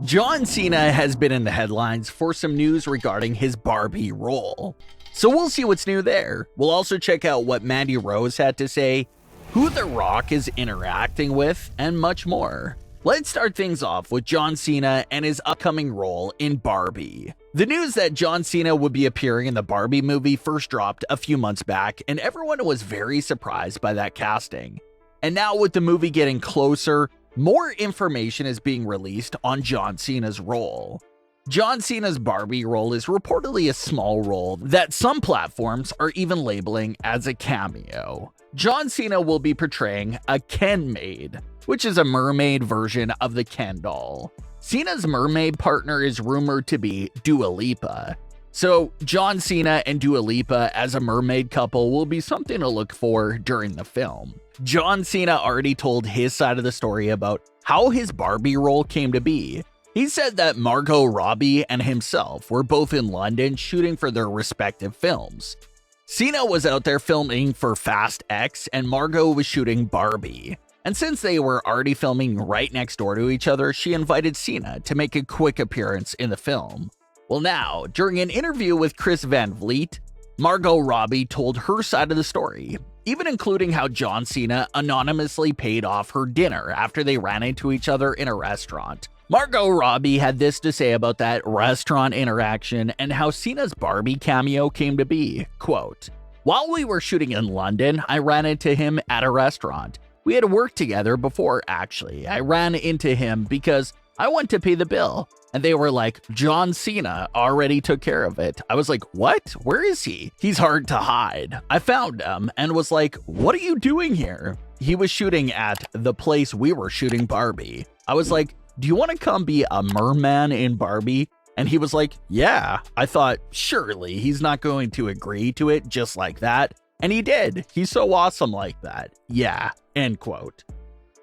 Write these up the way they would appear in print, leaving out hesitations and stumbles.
John Cena has been in the headlines for some news regarding his Barbie role. So we'll see what's new there. We'll also check out what Mandy Rose had to say, who The Rock is interacting with, and much more. Let's start things off with John Cena and his upcoming role in Barbie. The news that John Cena would be appearing in the Barbie movie first dropped a few months back, and everyone was very surprised by that casting. And now with the movie getting closer, more information is being released on John Cena's role. John Cena's Barbie role is reportedly a small role that some platforms are even labeling as a cameo. John Cena will be portraying a Kenmaid, which is a mermaid version of the Ken doll. Cena's mermaid partner is rumored to be Dua Lipa. So John Cena and Dua Lipa as a mermaid couple will be something to look for during the film. John Cena already told his side of the story about how his Barbie role came to be. He said that Margot Robbie and himself were both in London shooting for their respective films. Cena was out there filming for Fast X and Margot was shooting Barbie. And since they were already filming right next door to each other, she invited Cena to make a quick appearance in the film. Well now, during an interview with Chris Van Vliet, Margot Robbie told her side of the story, even including how John Cena anonymously paid off her dinner after they ran into each other in a restaurant. Margot Robbie had this to say about that restaurant interaction and how Cena's Barbie cameo came to be, quote, "While we were shooting in London, I ran into him at a restaurant. We had worked together before, actually. I ran into him because I went to pay the bill. And they were like, John Cena already took care of it. I was like, what? Where is he? He's hard to hide. I found him and was like, what are you doing here? He was shooting at the place we were shooting Barbie. I was like, do you want to come be a merman in Barbie? And he was like, yeah. I thought, surely he's not going to agree to it just like that. And he did. He's so awesome like that. Yeah, end quote.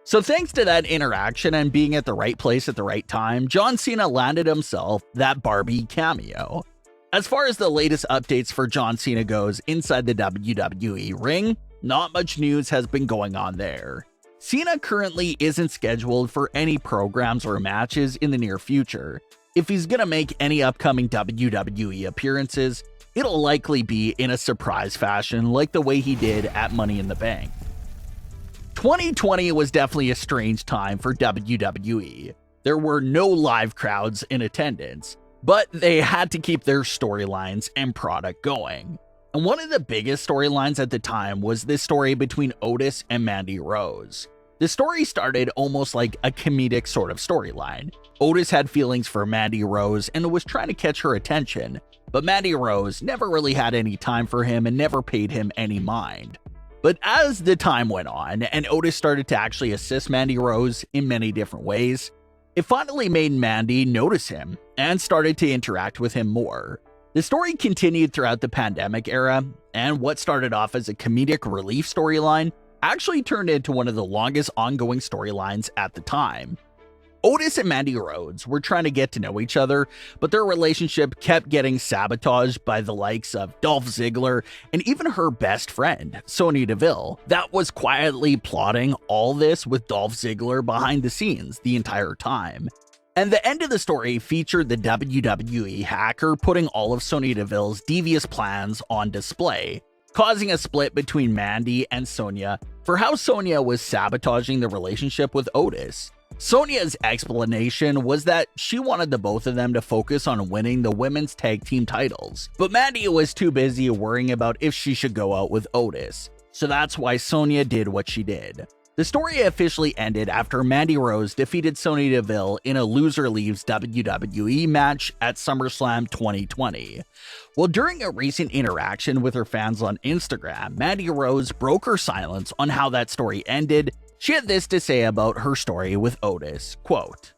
So thanks to that interaction and being at the right place at the right time, John Cena landed himself that Barbie cameo. As far as the latest updates for John Cena goes inside the WWE ring, not much news has been going on there. Cena currently isn't scheduled for any programs or matches in the near future. If he's gonna make any upcoming WWE appearances, it'll likely be in a surprise fashion like the way he did at Money in the Bank. 2020 was definitely a strange time for WWE. There were no live crowds in attendance, but they had to keep their storylines and product going. And one of the biggest storylines at the time was this story between Otis and Mandy Rose. The story started almost like a comedic sort of storyline. Otis had feelings for Mandy Rose and was trying to catch her attention, but Mandy Rose never really had any time for him and never paid him any mind. But as the time went on and Otis started to actually assist Mandy Rose in many different ways, it finally made Mandy notice him and started to interact with him more. The story continued throughout the pandemic era, and what started off as a comedic relief storyline actually turned into one of the longest ongoing storylines at the time. Otis and Mandy Rose were trying to get to know each other, but their relationship kept getting sabotaged by the likes of Dolph Ziggler and even her best friend, Sonya Deville, that was quietly plotting all this with Dolph Ziggler behind the scenes the entire time. And the end of the story featured the WWE hacker putting all of Sonya Deville's devious plans on display, causing a split between Mandy and Sonya for how Sonya was sabotaging the relationship with Otis. Sonya's explanation was that she wanted the both of them to focus on winning the women's tag team titles, but Mandy was too busy worrying about if she should go out with Otis, so that's why Sonya did what she did. The story officially ended after Mandy Rose defeated Sonya Deville in a loser leaves WWE match at SummerSlam 2020. Well, during a recent interaction with her fans on Instagram, Mandy Rose broke her silence on how that story ended. She had this to say about her story with Otis, quote,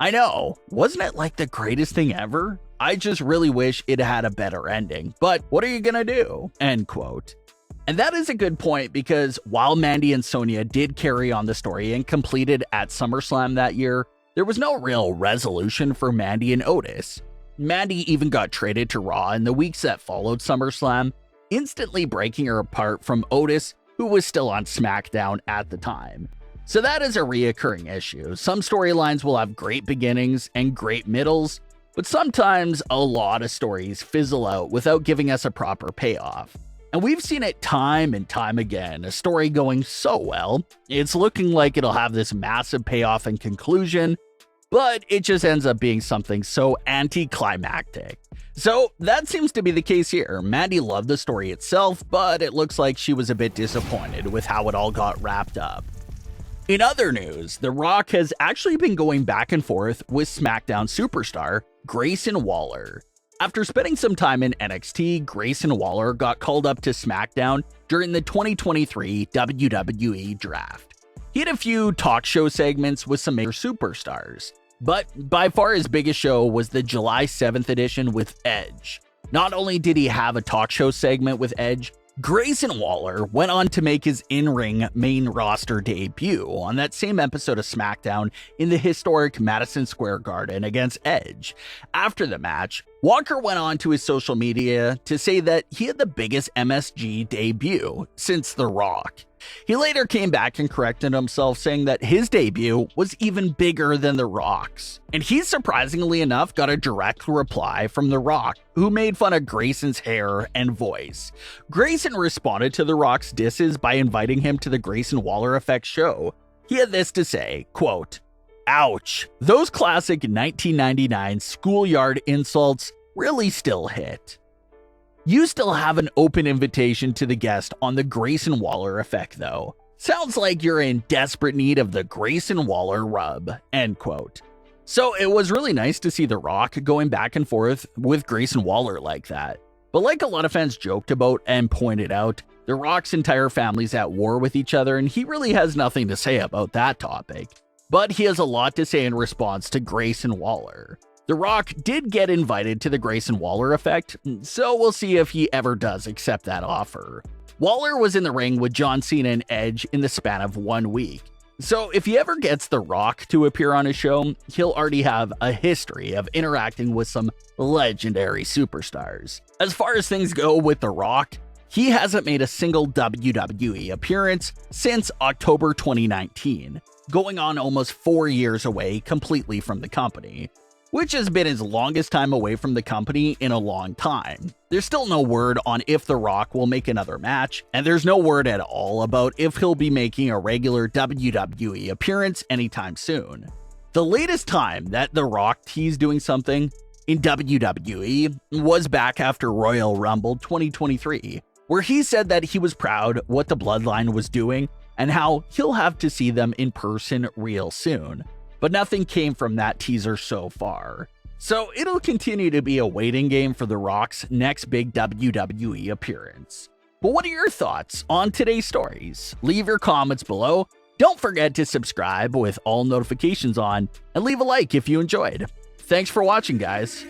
"I know, wasn't it like the greatest thing ever? I just really wish it had a better ending, but what are you gonna do?" End quote. And that is a good point because while Mandy and Sonya did carry on the story and completed at SummerSlam that year, there was no real resolution for Mandy and Otis. Mandy even got traded to Raw in the weeks that followed SummerSlam, instantly breaking her apart from Otis, who was still on SmackDown at the time. So that is a reoccurring issue. Some storylines will have great beginnings and great middles, but sometimes a lot of stories fizzle out without giving us a proper payoff. And we've seen it time and time again, a story going so well, it's looking like it'll have this massive payoff and conclusion, but it just ends up being something so anticlimactic. So that seems to be the case here. Mandy loved the story itself, but it looks like she was a bit disappointed with how it all got wrapped up. In other news, The Rock has actually been going back and forth with SmackDown superstar Grayson Waller. After spending some time in NXT, Grayson Waller got called up to SmackDown during the 2023 WWE Draft. He had a few talk show segments with some major superstars, but by far his biggest show was the July 7th edition with Edge. Not only did he have a talk show segment with Edge, Grayson Waller went on to make his in-ring main roster debut on that same episode of SmackDown in the historic Madison Square Garden against Edge. After the match, Walker went on to his social media to say that he had the biggest MSG debut since The Rock. He later came back and corrected himself, saying that his debut was even bigger than The Rock's. And he surprisingly enough got a direct reply from The Rock, who made fun of Grayson's hair and voice. Grayson responded to The Rock's disses by inviting him to the Grayson Waller Effect show. He had this to say, quote, "Ouch, those classic 1999 schoolyard insults really still hit. You still have an open invitation to the guest on the Grayson Waller Effect though. Sounds like you're in desperate need of the Grayson Waller rub," end quote. So it was really nice to see The Rock going back and forth with Grayson Waller like that. But like a lot of fans joked about and pointed out, The Rock's entire family's at war with each other and he really has nothing to say about that topic. But he has a lot to say in response to Grayson Waller. The Rock did get invited to the Grayson Waller Effect, so we'll see if he ever does accept that offer. Waller was in the ring with John Cena and Edge in the span of 1 week. So if he ever gets The Rock to appear on his show, he'll already have a history of interacting with some legendary superstars. As far as things go with The Rock, he hasn't made a single WWE appearance since October 2019, going on almost 4 years away completely from the company, which has been his longest time away from the company in a long time. There's still no word on if The Rock will make another match, and there's no word at all about if he'll be making a regular WWE appearance anytime soon. The latest time that The Rock teased doing something in WWE was back after Royal Rumble 2023, where he said that he was proud what the Bloodline was doing and how he'll have to see them in person real soon. But nothing came from that teaser so far. So it'll continue to be a waiting game for The Rock's next big WWE appearance. But what are your thoughts on today's stories? Leave your comments below. Don't forget to subscribe with all notifications on and leave a like if you enjoyed. Thanks for watching, guys.